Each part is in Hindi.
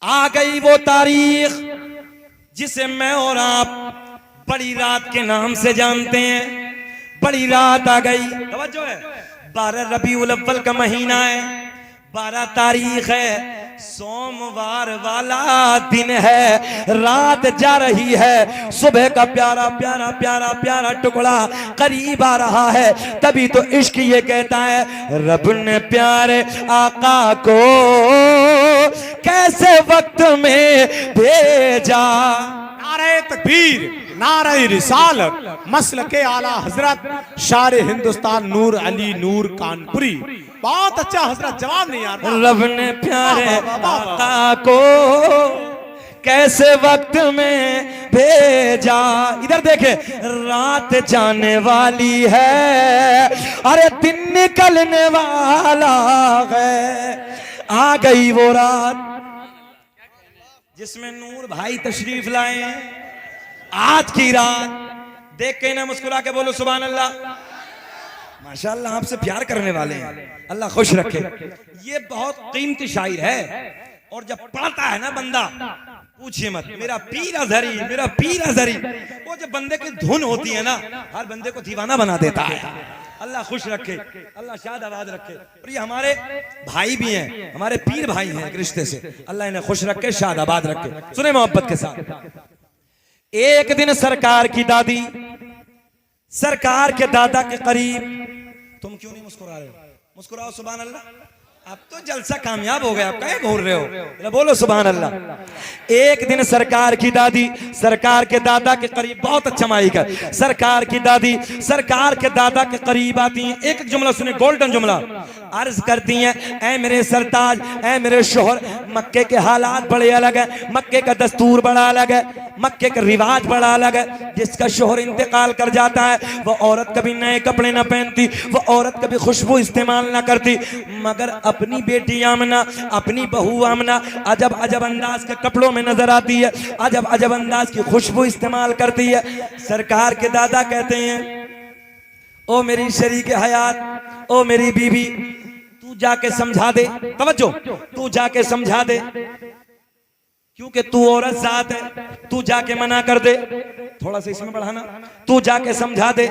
आ गई वो तारीख जिसे मैं और आप बड़ी रात के नाम से जानते हैं। बड़ी रात आ गई, तवज्जो है। 12 रबीउल अव्वल का महीना है, 12 तारीख है, सोमवार वाला दिन है, रात जा रही है, सुबह का प्यारा प्यारा प्यारा प्यारा टुकड़ा करीब आ रहा है। तभी तो इश्क ये कहता है, रब ने प्यारे आका को कैसे वक्त में भेजा। नारे तकबीर, नारे रिसालत, मसल के आला हजरत शार हिंदुस्तान नूर अली नूर कानपुरी। बहुत अच्छा हजरत, जवाब नहीं यार। रब ने प्यारे आका को कैसे वक्त में भेजा। इधर देखे, रात जाने वाली है, अरे दिन निकलने वाला है। आ गई वो रात जिसमें नूर भाई तशरीफ लाए। आज की रात देख के ना मुस्कुरा के बोलो सुभान अल्लाह। माशाअल्लाह, आपसे प्यार करने वाले हैं, अल्लाह खुश रखे। ये बहुत कीमती शायर है, और जब पढ़ता है ना बंदा, पूछिए मत। मेरा पीर अजहरी, मेरा पीर अजहरी, वो जब बंदे की धुन होती है ना, हर बंदे को दीवाना बना देता है। अल्लाह खुश रखे, अल्लाह शाद आबाद रखे। और ये हमारे भाई भी हैं, हमारे पीर भाई हैं एक रिश्ते से, अल्लाह इन्हें खुश रखे, शाद आबाद रखे। सुने मोहब्बत के साथ। एक दिन सरकार की दादी सरकार के दादा के करीब, तुम क्यों नहीं मुस्कुरा रहे हो? मुस्कुराओ सुभान अल्लाह। अब तो जलसा कामयाब हो गया, आप कहीं घूर रहे हो? बोलो सुभान अल्लाह। एक दिन सरकार की दादी सरकार के दादा के करीब, बहुत अच्छा माइक है, सरकार की दादी सरकार के दादा के करीब आती हैं। एक एक जुमला सुने, गोल्डन जुमला। अर्ज करती हैं, ऐ मेरे सरताज, ऐ मेरे शोहर, मक्के के हालात बड़े अलग है, मक्के का दस्तूर बड़ा अलग है, मक्के का रिवाज बड़ा अलग है। जिसका शोहर इंतकाल कर जाता है, वो औरत कभी नए कपड़े ना पहनती, वो औरत कभी खुशबू इस्तेमाल ना करती, मगर अपनी बेटी आमना, अपनी बहू आमना अजब अजब अंदाज के कपड़ों में नजर आती है, अजब अजब अंदाज की खुशबू इस्तेमाल करती है। सरकार के दादा कहते हैं, ओ मेरी शरीके हयात, ओ मेरी बीवी, तू जाके समझा दे। तवज्जो, तू जाके समझा दे, क्योंकि तू औरत जात है, तू जाके मना कर दे। थोड़ा सा इसमें बढ़ाना, तू जाके समझा दे,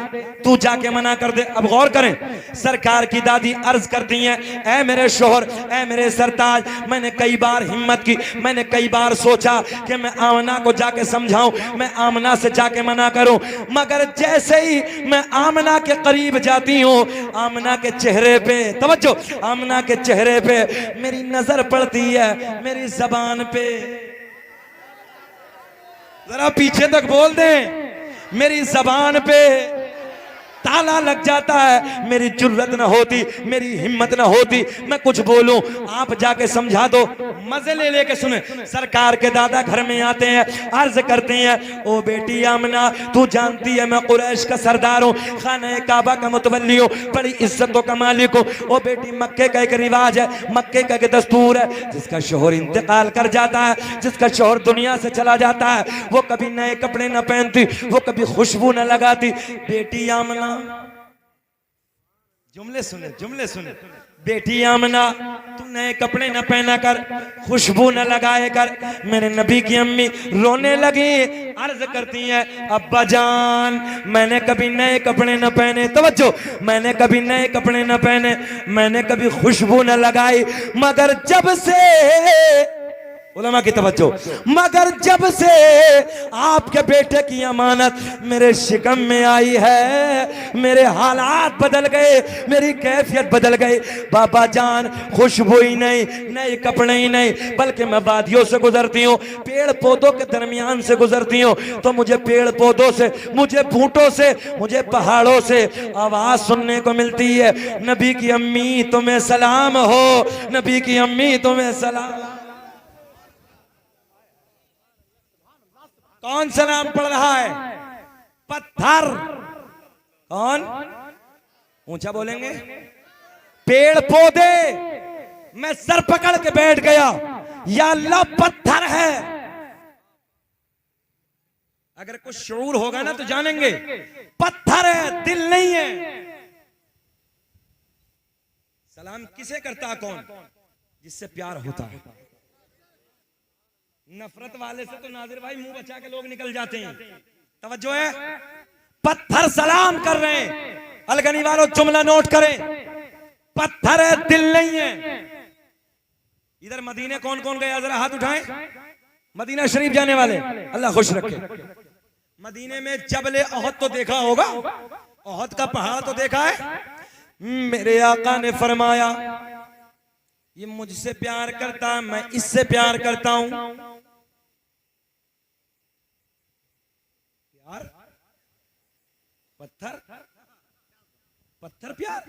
तू जाके मना कर दे। अब गौर करें, सरकार की दादी अर्ज करती हैं, ऐ मेरे शोहर, ऐ मेरे सरताज, मैंने कई बार हिम्मत की, मैंने कई बार सोचा कि मैं आमना को जाके समझाऊं, मैं आमना से जाके मना करूं, मगर जैसे ही मैं आमना के करीब जाती हूं, आमना के चेहरे पे, तवज्जो, आमना के चेहरे पे मेरी नजर पड़ती है, मेरी जबान पे, जरा पीछे तक बोल दें, मेरी जबान पे ताला लग जाता है। मेरी जुर्रत ना होती, मेरी हिम्मत ना होती मैं कुछ बोलूं, आप जाके समझा दो। मजे ले लेके सुने, सरकार के दादा घर में आते हैं, अर्ज करते हैं, ओ बेटी आमना, तू जानती है मैं कुरैश का सरदार हूँ, खाना काबा का मुतवल्ली हूँ, बड़ी इज्जतों का मालिक हूँ। ओ बेटी, मक्के का एक रिवाज है, मक्के का एक दस्तूर है, जिसका शोहर इंतकाल कर जाता है, जिसका शोहर दुनिया से चला जाता है, वो कभी नए कपड़े न पहनती, वो कभी खुशबू न लगाती। बेटी आमना, जुमले सुने, जुमले सुने। बेटी आमना, तू नए कपड़े न पहना कर, खुशबू न लगाए कर। मेरे नबी की अम्मी रोने लगी, अर्ज करती हैं, अब्बा जान, मैंने कभी नए कपड़े न पहने, तवज्जो, मैंने कभी नए कपड़े न पहने, मैंने कभी खुशबू न लगाई, मगर जब से, उलमा की तवज्जो, मगर जब से आपके बेटे की अमानत मेरे शिकम में आई है, मेरे हालात बदल गए, मेरी कैफियत बदल गई। बाबा जान, खुशबू ही नहीं, नए कपड़े ही नहीं, बल्कि मैं वादियों से गुजरती हूँ, पेड़ पौधों के दरमियान से गुजरती हूँ, तो मुझे पेड़ पौधों से, मुझे बूटों से, मुझे पहाड़ों से आवाज सुनने को मिलती है, नबी की अम्मी तुम्हें सलाम हो, नबी की अम्मी तुम्हें सलाम। कौन सलाम पढ़ रहा है? पत्थर। कौन? ऊंचा बोलेंगे। पेड़ पौधे। मैं सर पकड़ के बैठ गया, या अल्लाह पत्थर है। अगर कुछ शऊर होगा ना तो जानेंगे, पत्थर है, दिल नहीं है। सलाम किसे करता? कौन? जिससे प्यार होता है। नफरत वाले से तो नाजिर भाई मुंह बचा के लोग निकल जाते हैं। तवज्जो है, पत्थर सलाम कर रहे हैं। अलगनी वालों जुमला नोट करें, पत्थर है दिल नहीं है। इधर मदीने कौन कौन गया जरा हाथ उठाएं, मदीना शरीफ जाने वाले, अल्लाह खुश रखे। मदीने में जबले ओहद तो देखा होगा, ओहद का पहाड़ तो देखा है। मेरे आका ने फरमाया ये मुझसे प्यार करता है, मैं इससे प्यार करता हूं। प्यार पत्थर, पत्थर प्यार,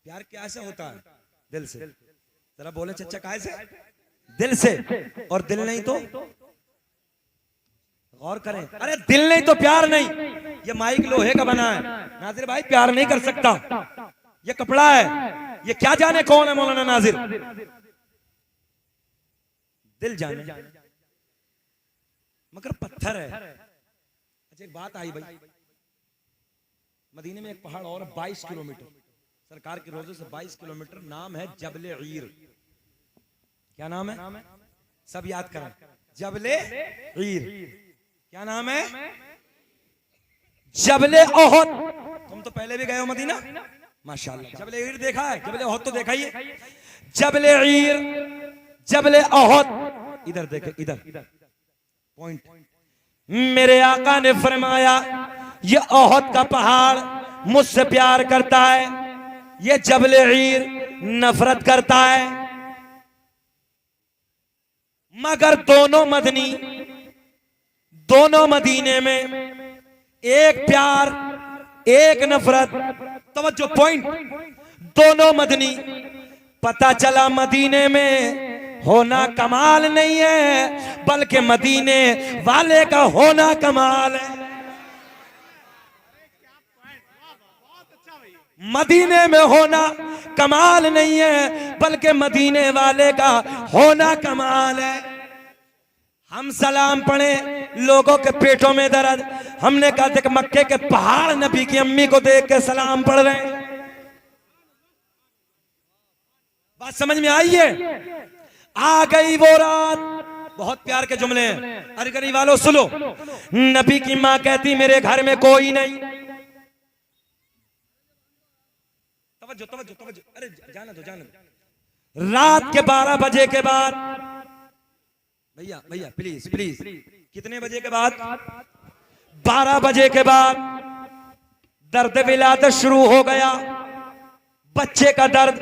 प्यार कैसे होता है? दिल से। जरा बोले चचा काहे से? दिल से। और दिल नहीं तो गौर करें, अरे दिल नहीं तो प्यार नहीं। ये माइक लोहे का बना है नाजिर भाई, प्यार नहीं कर सकता। ये कपड़ा है, ये क्या जाने कौन है मौलाना नाजिर, दिल जाने, मगर पत्थर है। अच्छा एक बात आई भाई, मदीने में एक पहाड़ और 22 किलोमीटर सरकार के रोजे से 22 किलोमीटर, नाम है जबले ईर। क्या नाम है? सब याद करें, जबले ईर। क्या नाम है? जबले ओहद। तुम तो पहले भी गए हो मदीना, माशाल्लाह। जबले ईर देखा है, जबले ओहद तो देखा ही है। जबले ईर, जबले ओहद। इधर देखे, इधर पॉइंट। मेरे आका ने फरमाया ये ओहद का पहाड़ मुझसे प्यार करता है, ये जबले ईर नफरत करता है। मगर दोनों मदनी, दोनों मदीने में एक प्यार एक नफरत। तवज्जो पॉइंट, दोनों मदनी। पता चला मदीने में होना कमाल नहीं है, बल्कि मदीने वाले का होना कमाल है। मदीने में होना कमाल नहीं है, बल्कि मदीने वाले का होना कमाल है। हम सलाम पढ़े, लोगों के पेटों में दर्द। हमने कहा देख मक्के के पहाड़ नबी की अम्मी को देख के सलाम पढ़ रहे हैं। बात समझ में आई है? आ गई वो रात, बहुत प्यार के जुमले हैं। अरे गरीब वालों सुनो, नबी की मां कहती मेरे घर में कोई नहीं। तवज्जो तवज्जो तवज्जो, अरे जाने दो जाने दो। रात के 12 बजे के बाद, भैया भैया प्लीज प्लीज, कितने बजे के बाद? 12 बजे के बाद दर्द विलादत शुरू हो गया। बच्चे का दर्द,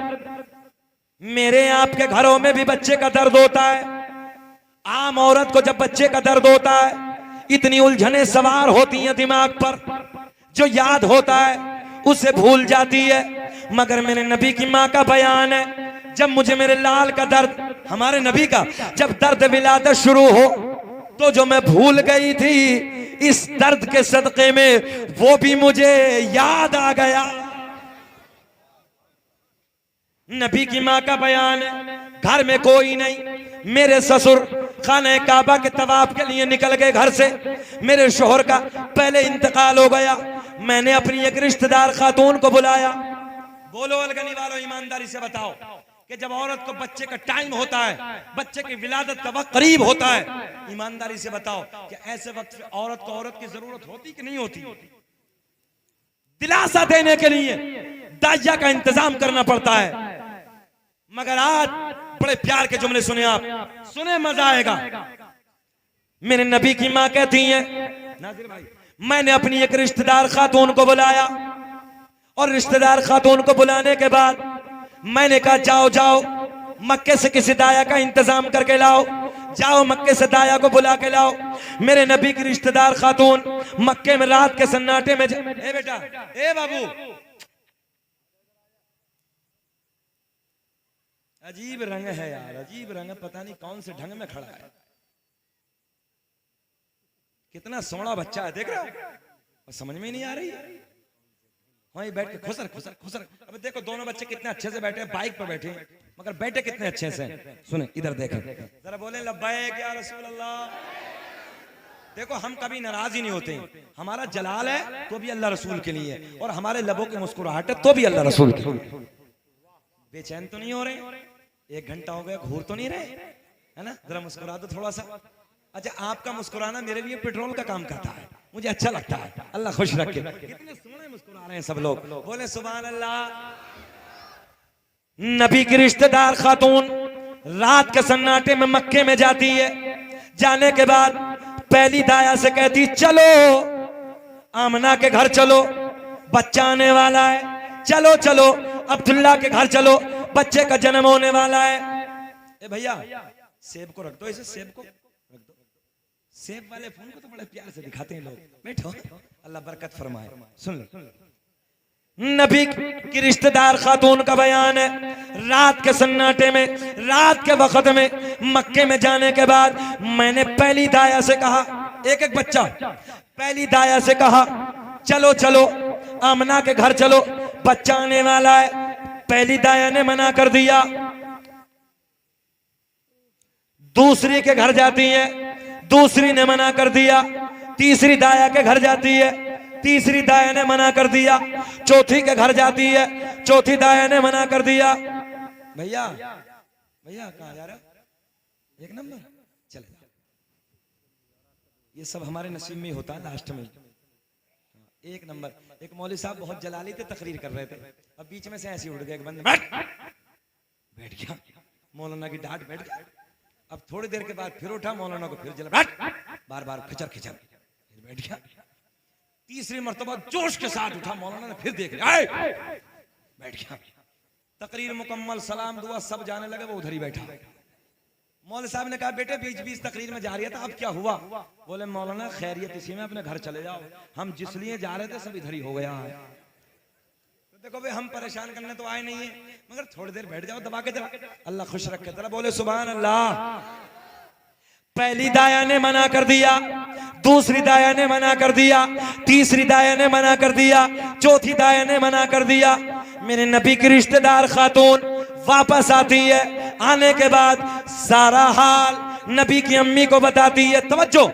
मेरे आपके घरों में भी बच्चे का दर्द होता है। आम औरत को जब बच्चे का दर्द होता है, इतनी उलझने सवार होती हैं दिमाग पर, जो याद होता है उसे भूल जाती है। मगर मेरे नबी की माँ का बयान है, जब मुझे मेरे लाल का दर्द, हमारे नबी का जब दर्द विलादत शुरू हो, तो जो मैं भूल गई थी, इस दर्द के सदके में वो भी मुझे याद आ गया। नबी की माँ का बयान है, घर में कोई नहीं। मेरे ससुर खाने काबा के तवाफ के लिए निकल गए घर से। मेरे शोहर का पहले इंतकाल हो गया। मैंने अपनी एक रिश्तेदार खातून को बुलाया। बोलो अलगनी वालों, ईमानदारी से बताओ कि जब औरत को बच्चे का टाइम होता है, बच्चे की विलादत का वक्त करीब होता है, ईमानदारी से बताओ कि ऐसे वक्त में औरत को औरत की जरूरत होती कि नहीं होती? दिलासा देने के लिए दाइया का इंतजाम करना पड़ता है। मगर आज बड़े प्यार के जुमले सुने, आप सुने मजा आएगा। मेरे नबी की मां कहती है, नाज़िर भाई, मैंने अपनी एक रिश्तेदार खातून को बुलाया, और रिश्तेदार खातून को बुलाने के बाद मैंने कहा जाओ जाओ मक्के से किसी दाया का इंतजाम करके लाओ, जाओ मक्के से दाया को बुला के लाओ। मेरे नबी की रिश्तेदार खातून मक्के में रात के सन्नाटे में ए बेटा, ए बाबू, अजीब रंग है यार, अजीब रंग है, पता नहीं कौन से ढंग में खड़ा है। कितना सोना बच्चा है, देख रहे हो? समझ में नहीं आ रही है। वहीं बैठ के खुसर खुसर खुसर। अब देखो दोनों बच्चे कितने अच्छे से बैठे हैं, बाइक पर बैठे, मगर बैठे कितने अच्छे से। सुने इधर देखें, जरा बोले लब्बैक या रसूल अल्लाह। देखो हम कभी नाराज ही नहीं होते। हमारा जलाल है तो भी अल्लाह रसूल के लिए, और हमारे लबों की मुस्कुराहट है तो भी अल्लाह रसूल के लिए। बेचैन तो नहीं हो रहे? 1 घंटा हो गया, घूर तो नहीं रहे? है ना, जरा मुस्कुरा दो थोड़ा सा। अच्छा, आपका मुस्कुराना मेरे लिए पेट्रोल का काम करता है, मुझे अच्छा लगता है। अल्लाह खुश रखे। कितने सोने मुस्कुरा रहे हैं सब लोग, बोले सुभान अल्लाह। नबी की रिश्तेदार खातून रात के सन्नाटे में मक्के में जाती है। जाने के बाद पहली दाया से कहती चलो आमना के घर चलो, बच्चा आने वाला है, चलो चलो अब्दुल्ला के घर चलो, बच्चे का जन्म होने वाला है। ए भैया सेब को रख दो, इसे सेब को रख दो। सेब वाले फोन को तो बड़े प्यार से दिखाते हैं लोग। बैठो, अल्लाह बरकत फरमाए। सुन लो, नबी की रिश्तेदार खातून का बयान है। रात के सन्नाटे में, रात के वक्त में मक्के में जाने के बाद मैंने पहली दाया से कहा, एक एक बच्चा, पहली दाया से कहा चलो चलो आमना के घर चलो, बच्चा आने वाला है। पहली दाया ने मना कर दिया। दूसरी के घर जाती है, दूसरी ने मना कर दिया। तीसरी दाया के घर जाती है, तीसरी दाया ने मना कर दिया। चौथी के घर जाती है, चौथी दाया ने मना कर दिया। भैया भैया कहाँ जा रहा? एक नंबर चले। ये सब हमारे नसीब में होता है लास्ट में। एक नंबर। एक मौलवी साहब बहुत जलाली थे, तकरीर कर रहे थे, अब बीच में से ऐसे उड़ गए, एक बंदे बैठ गया, मौलाना की डांट बैठ गया। अब थोड़ी देर के बाद फिर उठा, मौलाना को फिर जला, बार बार खचर खचर, फिर बैठ गया। तीसरी मर्तबा जोश के साथ उठा, मौलाना ने फिर देख लिया, बैठ गया। तकरीर मुकम्मल, सलाम दुआ सब जाने लगे, वो उधर ही बैठा। मौलवी साहब ने कहा बेटे बीच बीच तकरीर में जा रही है था, अब क्या हुआ? बोले मौलाना खैरियत इसी में, अपने घर चले जाओ, हम जिस लिए जा रहे थे सब इधर ही हो गया है। तो देखो भाई, हम परेशान करने तो आए नहीं है, मगर थोड़ी देर बैठ जाओ दबा के जरा, अल्लाह खुश रखे। जरा बोले सुभान अल्लाह। पहली दाया ने मना कर दिया, दूसरी दाया ने मना कर दिया, तीसरी दाया ने मना कर दिया, चौथी दाया ने मना कर दिया। मेरे नबी की रिश्तेदार खातून वापस आती है। आने के बाद सारा हाल नबी की अम्मी को बताती है। तवज्जो,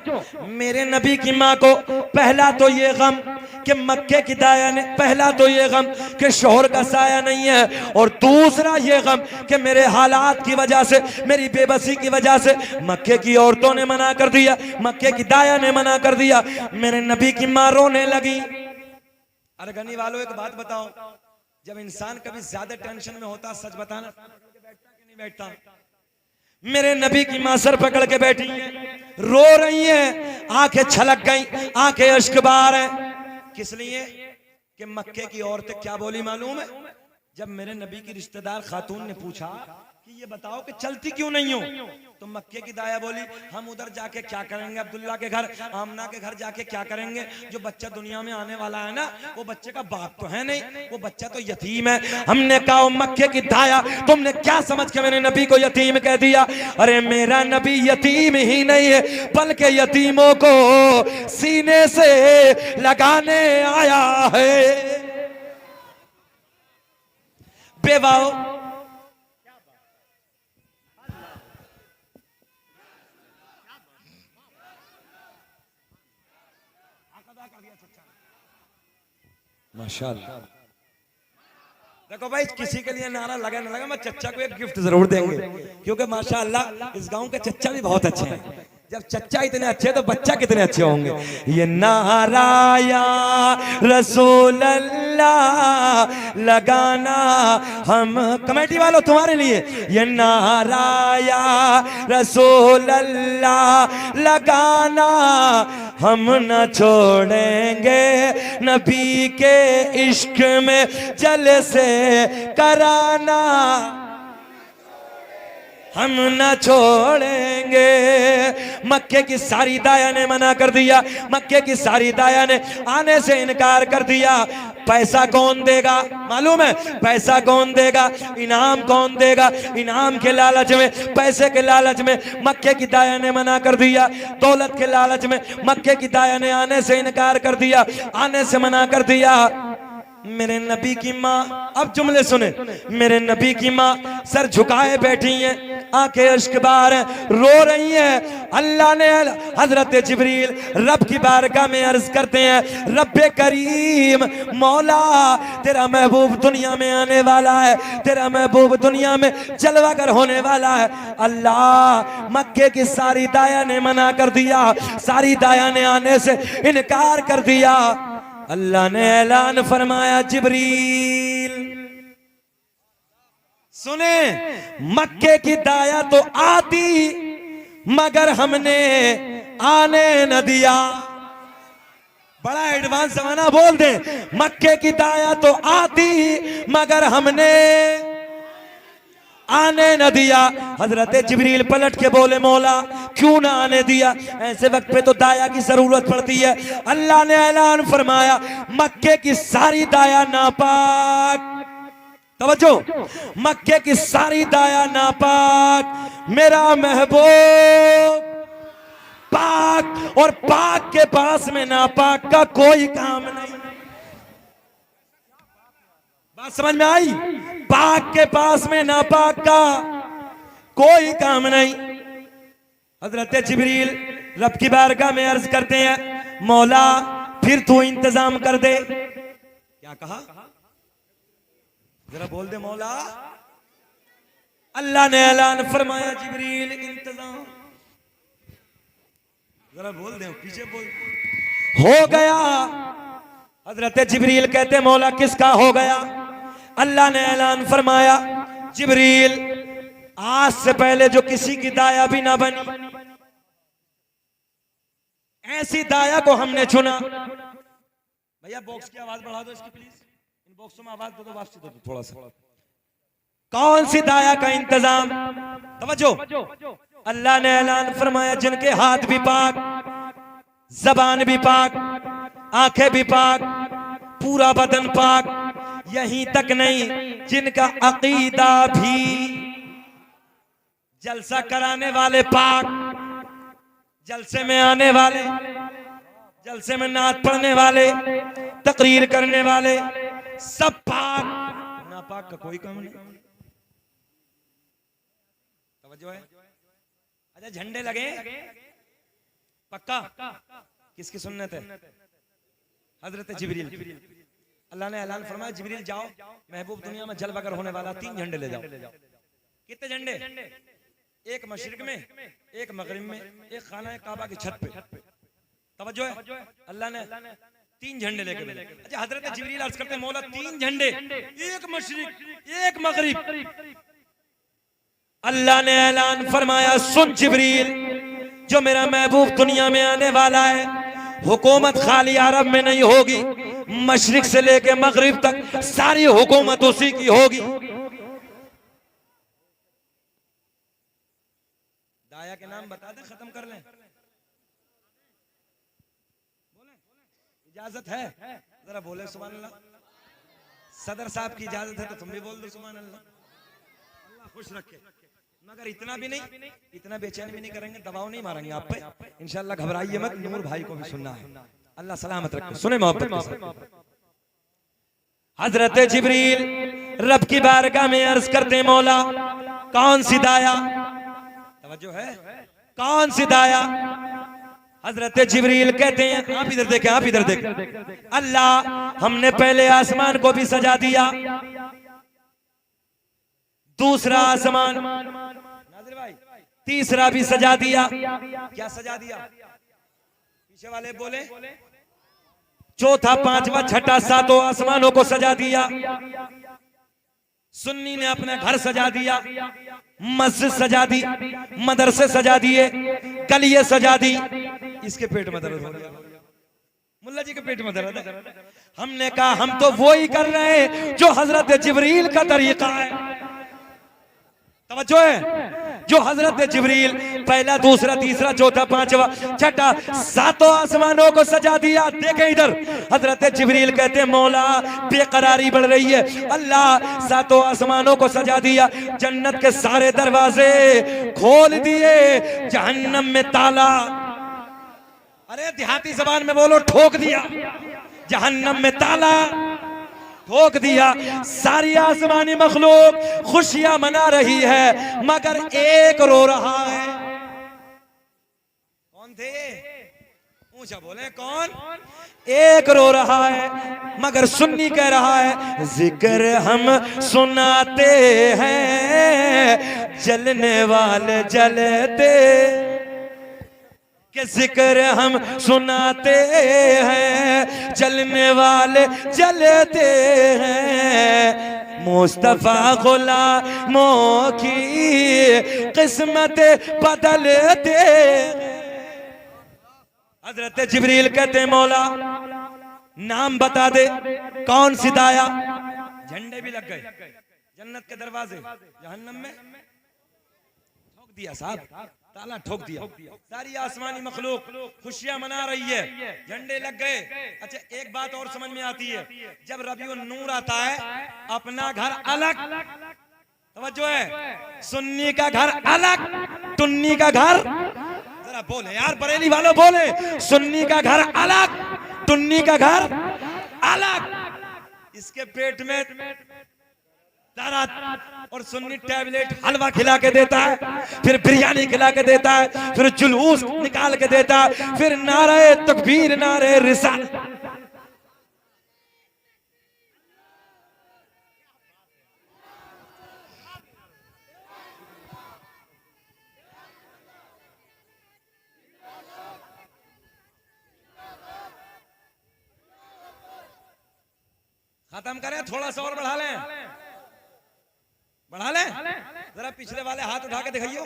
मेरे नबी की माँ को पहला तो ये गम कि मक्के की दाया ने, पहला तो ये गम कि शोहर का साया नहीं है, और दूसरा ये गम कि मेरे हालात की वजह से, मेरी बेबसी की वजह से मक्के की औरतों ने मना कर दिया, मक्के की दाया ने मना कर दिया। मेरे नबी की माँ रोने लगी। अरे गनी वालों, एक बात बताओ, जब इंसान कभी ज्यादा टेंशन में होता, सच बताना, बैठता कि नहीं बैठता? मेरे नबी की मां सर पकड़ के बैठी है, रो रही है, आंखें छलक गई, आंखें अश्क बहा हैं। किस लिए? कि मक्के की औरतें क्या बोली मालूम है? जब मेरे नबी की रिश्तेदार खातून ने पूछा कि ये बताओ कि चलती क्यों नहीं हो, तो मक्के की दाया बोली हम उधर जाके क्या करेंगे, अब्दुल्ला के घर, आमना के घर जाके क्या करेंगे? जो बच्चा दुनिया में आने वाला है ना, वो बच्चे का बाप तो है नहीं, वो बच्चा तो यतीम है। हमने कहा मक्के की दाया, तुमने क्या समझ के मेरे नबी को यतीम कह दिया? अरे मेरा नबी यतीम ही नहीं है, बल्कि यतीमों को सीने से लगाने आया है। बेवाओ, माशाअल्लाह। देखो भाई, किसी के लिए नारा लगा ना लगा, मैं चच्चा को एक गिफ्ट जरूर देंगे, क्योंकि माशाअल्लाह इस गांव के चच्चा भी बहुत अच्छे हैं। जब चच्चा इतने अच्छे तो बच्चा कितने अच्छे होंगे। ये नारा या रसूल अल्लाह लगाना हम, कमेटी वालों तुम्हारे लिए, ये नारा या रसूल अल्लाह लगाना हम न छोड़ेंगे, नबी के इश्क में जलसे कराना हम न छोड़ेंगे। मक्के की सारी दाया ने मना कर दिया, मक्के की सारी दाया ने आने से इनकार कर दिया। पैसा कौन देगा मालूम है? पैसा कौन देगा? इनाम कौन देगा? इनाम के लालच में, पैसे के लालच में मक्के की दाया ने मना कर दिया। दौलत के लालच में मक्के की दाया ने आने से इनकार कर दिया, आने से मना कर दिया। मेरे नबी की माँ, अब जुमले सुने, मेरे नबी की माँ सर झुकाए बैठी हैं, आंखें अश्क बार रो रही हैं। अल्लाह ने हजरत जिब्रील रब की बारगाह में अर्ज करते हैं, रब्बे करीम मौला तेरा महबूब दुनिया में आने वाला है, तेरा महबूब दुनिया में जलवागर होने वाला है। अल्लाह मक्के की सारी दाया ने मना कर दिया, सारी दाया ने आने से इनकार कर दिया। अल्लाह ने ऐलान फरमाया, जिब्रील सुने, मक्के की दाया तो आती मगर हमने आने न दिया। बड़ा एडवांस जमाना, बोल दे, मक्के की दाया तो आती मगर हमने आने न दिया। हजरत जिब्रील पलट के बोले, मौला क्यों ना आने दिया? ऐसे वक्त पे तो दाया की जरूरत पड़ती है। अल्लाह ने ऐलान फरमाया, मक्के की सारी दाया नापाक, तवज्जो, मक्के की सारी दाया नापाक, मेरा महबूब पाक, और पाक के पास में नापाक का कोई काम नहीं। बात समझ में आई? पाक के पास में नापाक का कोई काम नहीं। हजरत जिब्रील रब की बारगाह में अर्ज करते हैं, मौला फिर तू इंतजाम कर दे। क्या कहा? जरा बोल दे मौला। अल्लाह ने ऐलान फरमाया, जिब्रील इंतजाम, जरा बोल दे, पीछे बोल। हो गया। हजरत जिब्रील कहते, मौला किसका हो गया? अल्लाह ने ऐलान फरमाया, जिब्रील आज से पहले जो किसी की दाया भी ना बनी, ऐसी दाया को हमने चुना। भैया बॉक्स की आवाज बढ़ा दो इसकी प्लीज, इन बॉक्सों में आवाज दो, वापसी दो थोड़ा सा। कौन सी दाया का इंतजाम? तवज्जो, अल्लाह ने ऐलान फरमाया, जिनके हाथ भी पाक, जबान भी पाक, आंखें भी पाक, पूरा बदन पाक, यहीं तक नहीं जिनका अकीदा भी, जलसा कराने वाले पाक, जलसे में आने वाले, जलसे में नात पढ़ने वाले, तकरीर करने वाले, सब पाक, नापाक का कोई काम नहीं। तवज्जो है? अच्छा झंडे लगे पक्का? किसकी सुन्नत है? हजरत जिब्रील। अल्लाह ने ऐलान फरमाया, जिब्रील जाओ, महबूब दुनिया में जल बगर होने वाला, 3 झंडे ले जाओ। कितने झंडे? एक मशरिक में, एक मगरिब में, एक खाना काबा की छत पे। तवज्जो है? अल्लाह ने 3 झंडे लेके भेजे। अच्छा हजरत जिब्रील अर्ज करते, मौला 3 झंडे, एक मशरिक एक मगरिब। अल्लाह ने ऐलान फरमाया, सुन जिब्रील, जो मेरा महबूब दुनिया में आने वाला है, हुकूमत खाली अरब में नहीं होगी, मशरिक से लेके मगरिब तक सारी हुकूमत उसी की होगी। दाया के नाम बता दे, खत्म कर लें। इजाजत है? जरा बोले सुभान अल्लाह। सदर साहब की इजाजत है तो तुम भी बोल दो सुभान अल्लाह। अल्लाह खुश रखे। मगर इतना भी नहीं, इतना बेचैन भी नहीं करेंगे, दबाव नहीं मारेंगे आप पे इंशाल्लाह। घबराइए मत, नूर भाई को भी सुनना है। अल्लाह सलामत रखे। सुने मोहब्बत के साथ। हजरत जिब्रील रब की बारगाह में अर्ज करते, मौला कौन सी दाया? तवज्जो है? कौन सी दाया? हजरत जिब्रील कहते हैं, आप इधर देखें, आप इधर देखें। अल्लाह हमने पहले आसमान को भी सजा दिया, दूसरा आसमान, तीसरा भी सजा दिया। क्या सजा दिया? पीछे वाले बोले। चौथा, पांचवा, छठा, सातों आसमानों को सजा दिया। सुन्नी ने अपना घर सजा दिया, मस्जिद सजा दी, मदरसे सजा दिए, गलियां सजा दी। इसके पेट में दर्द हो गया, मुल्ला जी के पेट में दर्द है। हमने कहा हम तो वो ही कर रहे हैं जो हजरत जिब्रील का तरीका है। तवज्जो है? जो हजरत जिब्रील पहला, दूसरा, तीसरा, चौथा, पांचवा, छठा, सातों आसमानों को सजा दिया। देखें इधर, हजरत जिब्रील कहते हैं, मौला बेकरारी बढ़ रही है। अल्लाह सातों आसमानों को सजा दिया, जन्नत के सारे दरवाजे खोल दिए, जहन्नम में ताला, अरे देहाती जबान में बोलो, ठोक दिया। जहन्नम में ताला, ठोक दिया। सारी आसमानी मखलूक खुशियां मना रही है, मगर एक रो रहा है। कौन थे? ऊंचा बोले कौन? एक रो रहा है, मगर सुन्नी कह रहा है जिक्र हम सुनाते हैं, जलने वाले जलते, कि जिक्र हम सुनाते हैं, जलने वाले जलते हैं। मुस्तफा गुलामों की किस्मत बदलते। हजरत जिब्रील कहते हैं मौला नाम बता दे, कौन सी दाया? झंडे भी लग गए, जन्नत के दरवाजे जहन्नम में ठोक दिया साहब, ताला ठोक दिया। सारी आसमानी मखलूक खुशियां मना रही है, झंडे लग गए। अच्छा एक बात और समझ में आती है, जब रबीउन नूर आता है अपना घर अलग, तवज्जो है, सुन्नी का घर अलग, टुन्नी का घर, जरा बोले यार बरेली वालों बोले, सुन्नी का घर अलग, टुन्नी का घर अलग। इसके पेट में दर्द और सुन्नी टैबलेट हलवा खिला के देता है, फिर बिरयानी खिला के देता है, फिर जुलूस निकाल के देता है, फिर नारे तकबीर नारे रिसाल। खत्म करें, थोड़ा सा और बढ़ा लें, बढ़ा लें। जरा पिछले वाले हाथ उठा के दिखाइयो।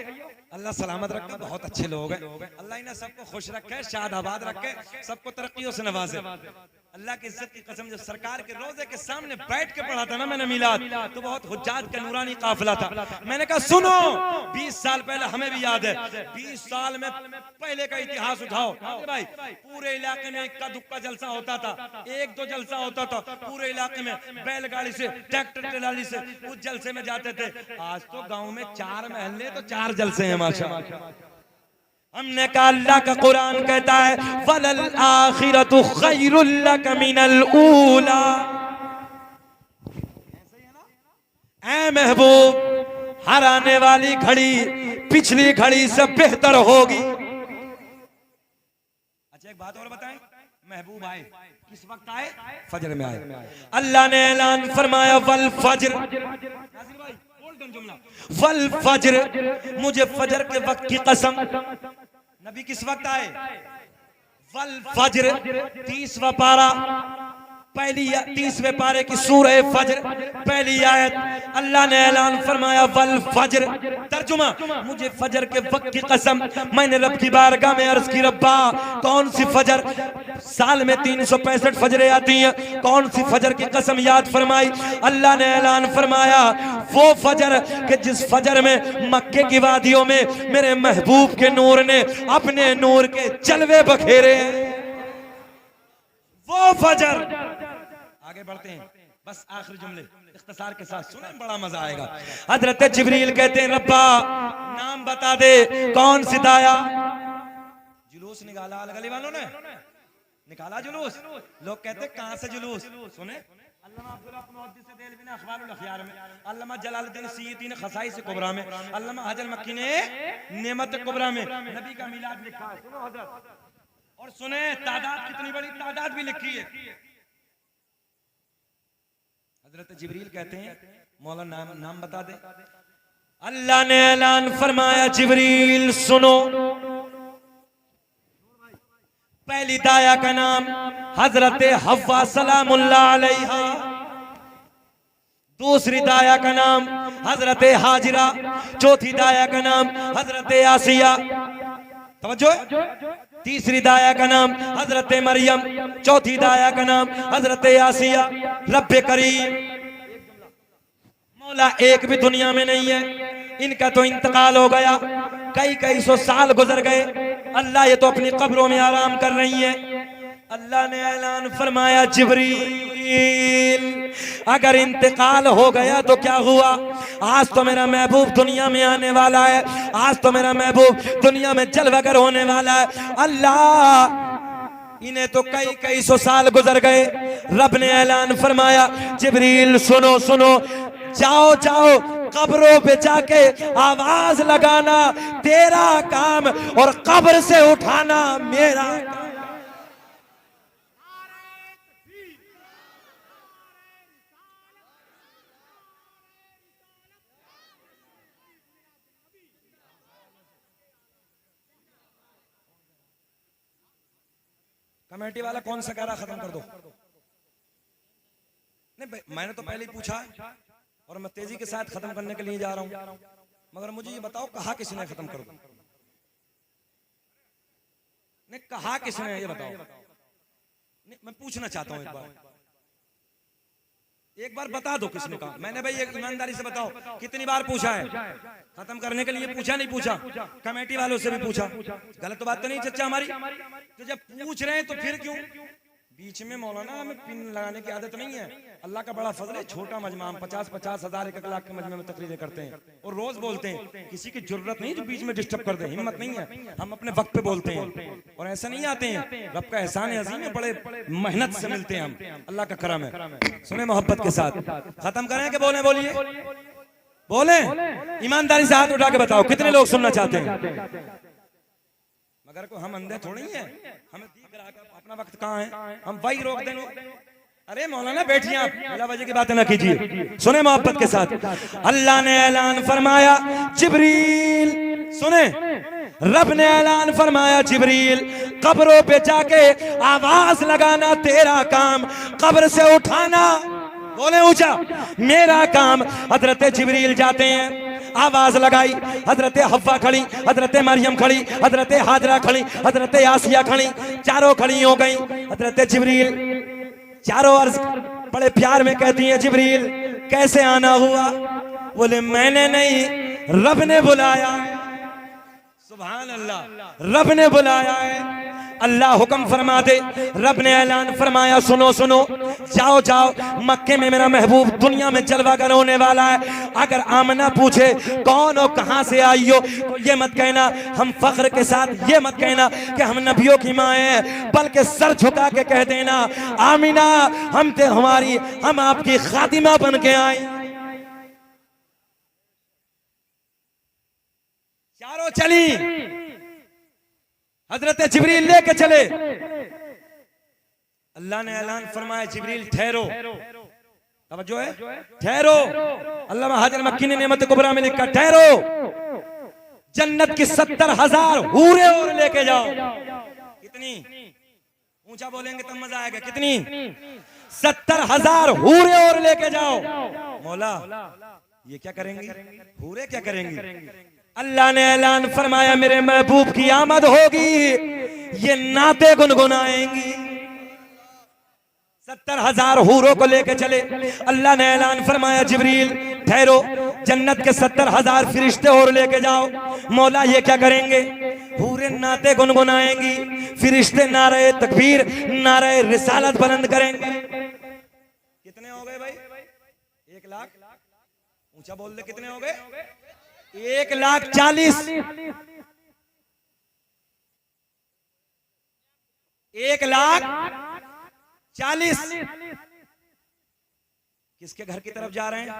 अल्लाह सलामत रखे, बहुत अच्छे लोग हैं, अल्लाह इन्हें सबको खुश रखे, शाद आबाद रखे, सबको तरक्कियों से नवाजे। अल्लाह की इज्जत की कसम, जब सरकार के रोजे के सामने बैठ के पढ़ा था ना मैंने मीलाद, तो बहुत हुज्जात का नूरानी काफिला था। मैंने कहा सुनो, 20 साल पहले हमें भी याद है, 20 साल में पहले का इतिहास उठाओ भाई। पूरे इलाके में इक्का दुक्का जलसा होता था, एक दो जलसा होता था पूरे इलाके में, बैलगाड़ी से ट्रैक्टर ट्राली से उस जलसे में जाते थे। आज तो गांव में 4 महल्ले तो 4 जलसे हैं माशाअल्लाह। हमने कहा अल्लाह का कुरान कहता है वलल आखिरतु खैरुल लक मिनल ऊला। ऐ महबूब, हर आने वाली घड़ी पिछली घड़ी से बेहतर होगी। अच्छा एक बात और बताएं, महबूब आए किस वक्त आए? फजर में आए। अल्लाह ने ऐलान फरमाया वल फजर, वल फजर, मुझे फजर के वक्त की कसम। नबी किस वक्त आए? वल फजर, 30वां पारा, पहली 30वें पारे की सूरह फजर पहली आयत। अल्लाह ने ऐलान फरमाया वल फजर, तर्जुमा मुझे फजर के वक्त की कसम। मैंने रब की बारगाह में अर्ज की रब्बा कौन सी फजर? साल में 365 फजरें आती हैं, कौन सी फजर की कसम याद फरमाई? अल्लाह ने ऐलान फरमाया वो फजर कि जिस फजर में मक्के की वादियों में मेरे महबूब के नूर ने अपने नूर के जलवे बखेरे हैं, वो फजर। आगे बढ़ते हैं, बस आखिरी जुमले इख्तिसार के साथ सुने, बड़ा मजा आएगा। हजरत जिब्रील कहते हैं रब्बा नाम बता दे, कौन सी दाया? जुलूस निकाला गली वालों ने, निकाला जुलूस। लोग कहते कहां से जुलूस? सुने अल्लामा अब्दुल्लाह मुहद्दिस देलवी ने अखबारुल अखयार में, अल्लामा जलालुद्दीन सय्यदी ने खसाइस कुबरा में, अल्लामा हजर मक्की ने नेमत कुबरा में नबी का मिलाद लिखा है। सुनो हजरत, और सुने तादाद कितनी बड़ी तादाद भी लिखी है। हजरत जिब्रील कहते हैं मौला नाम बता दे। अल्लाह ने ऐलान फरमाया जिब्रील सुनो, पहली दाया का नाम हजरत हव्वा सलामुल्लाह अलैहा, दूसरी दाया का नाम हजरत हाजिरा, चौथी दाया का नाम हजरत आसिया, तवज्जो, तीसरी दाया का नाम हजरत मरियम, चौथी दाया का नाम हजरत आसिया। रब्बे करीम मौला एक भी दुनिया में नहीं है, इनका तो इंतकाल हो गया, कई सौ साल गुजर गए। अल्लाह ये तो अपनी कब्रों में आराम कर रही है। अल्लाह ने ऐलान फरमाया जिब्रील अगर इंतकाल हो गया तो क्या हुआ? आज तो मेरा महबूब दुनिया में आने वाला है, आज तो मेरा महबूब दुनिया में जलवागर होने वाला है। अल्लाह इन्हें तो कई कई सौ साल गुजर गए। रब ने ऐलान फरमाया जिब्रील सुनो सुनो, जाओ जाओ कब्रों पे जाके आवाज लगाना तेरा काम और कब्र से उठाना मेरा काम। कमेटी वाला कौन सा कह रहा खत्म कर दो? नहीं भाई, मैंने तो पहले ही पूछा और मैं तेजी के साथ खत्म करने के लिए जा रहा हूं, मगर मुझे ये बताओ कहा किसने खत्म कर दो? नहीं कहा किसने, ये बताओ। नहीं मैं पूछना चाहता हूं एक बार बता दो किसने कहा। मैंने भाई एक ईमानदारी से बताओ कितनी बार पूछा है खत्म करने के लिए? पूछा नहीं पूछा? कमेटी वालों से भी पूछा। गलत तो बात तो नहीं चचा हमारी? तो जब पूछ रहे हैं तो फिर क्यों बीच में? मौलाना हमें पिन लगाने की आदत नहीं है। अल्लाह का बड़ा फजल है, छोटा मजमा, हम 50-50 हजार 1 लाख के मजमे में तकरीरें करते हैं और रोज बोलते हैं। किसी की जरूरत नहीं जो बीच में डिस्टर्ब कर दे, हिम्मत नहीं है। हम अपने वक्त पे बोलते हैं और ऐसा नहीं आते हैं। रब का एहसान है अजीम है, बड़े मेहनत से मिलते हैं हम, अल्लाह का करम है। सुने मोहब्बत के साथ खत्म करें कि बोले? बोलिए बोले, ईमानदारी से हाथ उठा के बताओ कितने लोग सुनना चाहते हैं? मगर को हम अंधे थोड़ी हैं, हमें दिख रहा है अपना वक्त कहाँ है, हम वही रोक देंगे। अरे मौलाना बैठिए आप, बिला वजह की बातें ना कीजिए। सुने मोहब्बत के साथ, अल्लाह ने ऐलान फरमाया जिब्रील, सुने रब ने ऐलान फरमाया जिब्रील कब्रों पे जाके आवाज लगाना तेरा काम, कब्र से उठाना, बोले ऊंचा, मेरा काम। हजरत जिब्रील जाते हैं, आवाज लगाई, हजरत हव्वा खड़ी, हजरत मरियम खड़ी, हजरत हाजरा खड़ी, हजरत आसिया खड़ी, चारों खड़ी हो गई। हजरत जिब्रील चारों अर्ज बड़े प्यार में कहती हैं जिब्रील कैसे आना हुआ? बोले मैंने नहीं, रब ने बुलाया। सुभान अल्लाह, रब ने बुलाया है। अल्लाह हुक्म फरमा दे, रब ने ऐलान फरमाया सुनो सुनो, जाओ जाओ मक्के में मेरा महबूब दुनिया में जलवागर होने वाला है। अगर आमना पूछे कौन हो कहां से आई हो, तो ये मत कहना, हम फख्र के साथ ये मत कहना कि हम नबियों की माँ हैं, बल्कि सर झुका के कह देना आमिना हम आपकी खातिमा बन के आए। चारों चली, हजरत जिब्रील लेके चले। अल्लाह ने ऐलान फरमाया जिब्रील ठहरो, तवज्जो है, ठहरो। अल्लामा हाजिर मक्की ने नेमत कुबरा में लिखा ठहरो, जन्नत की 70,000 हूरे और लेके जाओ। कितनी ऊंचा बोलेंगे तब मजा आएगा। कितनी? 70,000 हूरे और लेके जाओ। मौला ये क्या करेंगे? हूरे क्या करेंगे? अल्लाह ने ऐलान फरमाया मेरे महबूब की आमद होगी, ये नाते गुनगुनाएंगी। 70,000 हूरों को लेके चले। अल्लाह ने ऐलान फरमाया जिब्रील ठहरो, जन्नत के 70,000 फरिश्ते और लेके जाओ। मौला ये क्या करेंगे? हूरे नाते गुनगुनाएंगी, फरिश्ते नारे तकबीर नारे रिसालत बुलंद करेंगे। कितने हो गए भाई? 1 लाख। ऊंचा बोल दे, कितने हो गए? 1,40,000। 1,40,000 किसके घर की तरफ जा रहे हैं?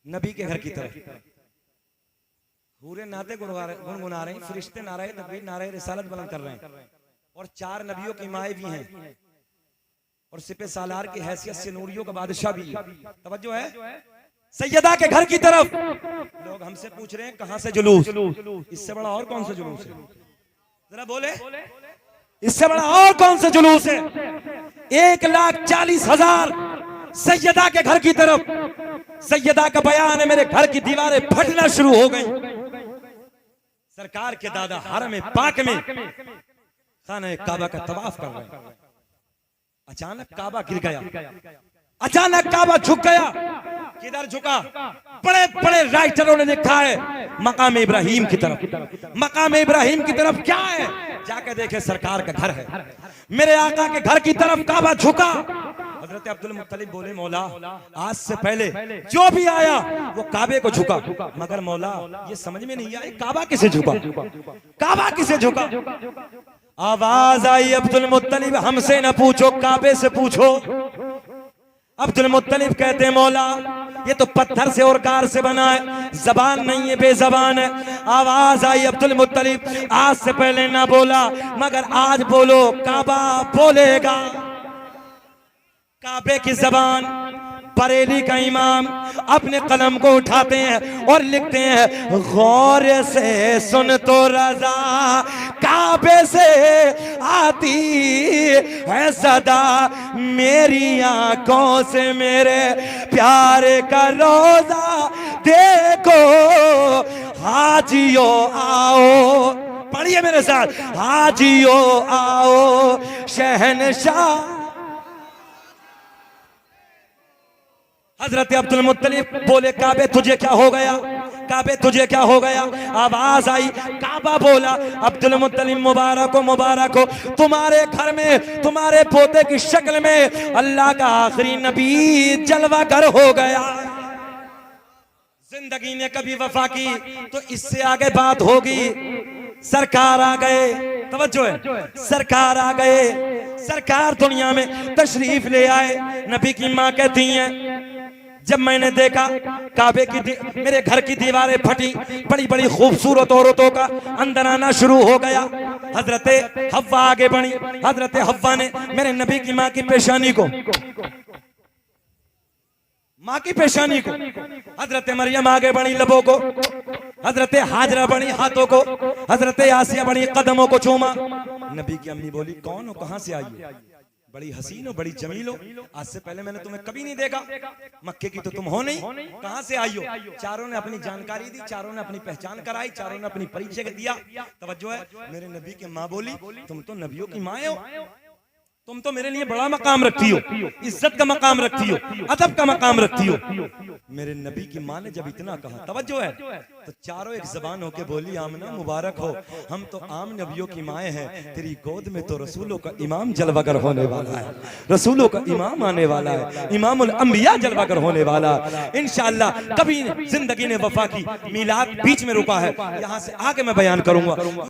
नबी के घर की तरफ। पूरे नाते गुनगुना रहे हैं, फरिश्ते नारे तकबीर नारे रिसालत बुलंद कर रहे हैं। और 4 नबियों की माएँ भी हैं और सिपे सालार की हैसियत से नूरियों का बादशाह भी। तवज्जो है, सैयदा के घर की तरफ। लोग हमसे पूछ रहे हैं कहां से जुलूस? इससे बड़ा और कौन सा जुलूस है? जरा बोले, इससे बड़ा और कौन सा जुलूस है? 1,40,000 सैयदा के घर की तरफ। सैयदा का बयान है मेरे घर की दीवारें फटना शुरू हो गई। सरकार के दादा हरम पाक में खाना काबा का तवाफ कर रहे हैं। अचानक काबा गिर गया, अचानक काबा झुक गया। किधर झुका? बड़े बड़े राइटरों ने लिखा है मकाम इब्राहिम की तरफ। मकाम इब्राहिम की तरफ क्या है? जाके देखे सरकार का घर है। मेरे आका के घर की तरफ काबा झुका। हजरत अब्दुल मुत्तलिब बोले मौला आज से पहले जो भी आया वो काबे को झुका, मगर मौला ये समझ में नहीं आया काबा किसे झुका? काबा किसे झुका? आवाज आई अब्दुल मुत्तलिब हमसे न पूछो काबे से पूछो। अब्दुल मुत्तलिब कहते हैं मौला ये तो पत्थर से और कार से बना है, जबान नहीं है, बेजबान है। आवाज आई अब्दुल मुत्तलिब आज से पहले ना बोला मगर आज बोलो, काबा बोलेगा। काबे की जबान बरेली का इमाम अपने कलम को उठाते हैं और लिखते हैं, गौर से सुन तो रजा काबे से आती है सदा, मेरी आंखों से मेरे प्यारे का रोजा देखो, हाजियो आओ, पढ़िए मेरे साथ, हाजियो आओ शहनशाह। हजरत अब्दुल मुत्तलिब बोले, काबे तुझे क्या हो गया, काबे तुझे क्या हो गया। आवाज आई, काबा बोला, अब्दुल मुत्तलिब मुबारक हो, मुबारक हो, तुम्हारे घर में तुम्हारे पोते की शक्ल में अल्लाह का आखिरी नबी जलवागर हो गया। जिंदगी ने कभी वफा की तो इससे आगे बात होगी। सरकार आ गए, तवज्जो है, सरकार आ गए, सरकार दुनिया में तशरीफ ले आए। नबी की माँ कहती हैं, जब मैंने देखा काबे की मेरे घर की दीवारें फटी, बड़ी बड़ी खूबसूरत औरतों का अंदर आना शुरू हो गया। हजरते हव्वा आगे बढ़ी, हजरते हव्वा ने मेरे नबी की माँ की पेशानी को, माँ की पेशानी को, हजरत मरियम आगे बढ़ी लबों को, हजरत हाजरा बढ़ी हाथों को, हजरत आसिया बढ़ी कदमों को चूमा। नबी की अम्मी बोली, कौन हो, कहां से आई हो, बड़ी हसीन हो, बड़ी जमील हो, आज से पहले मैंने तुम्हें कभी नहीं देखा, मक्के की तो तुम हो नहीं, कहां से आई हो। चारों ने अपनी जानकारी दी, चारों ने अपनी पहचान कराई, चारों ने अपनी परिचय दिया। तवज्जो है, मेरे नबी की माँ बोली, तुम तो नबियों की माँ हो, तुम तो मेरे लिए बड़ा मकाम रखती हो, इज्जत का मकाम रखती हो, अदब का मकाम रखती हो। मेरे नबी की माँ ने जब इतना कहा, तवज्जो है, तो चारों एक जबान होके बोली, आमना मुबारक हो, हम तो आम नबियों की माएँ हैं, तेरी गोद में तो रसूलों का इमाम जलवागर होने वाला है, रसूलों का इमाम आने वाला है, इमामुल अंबिया जलवागर होने वाला है। इंशाअल्लाह कभी जिंदगी ने वफा की, मीलाद बीच में रुका है, यहाँ से आगे मैं बयान करूंगा।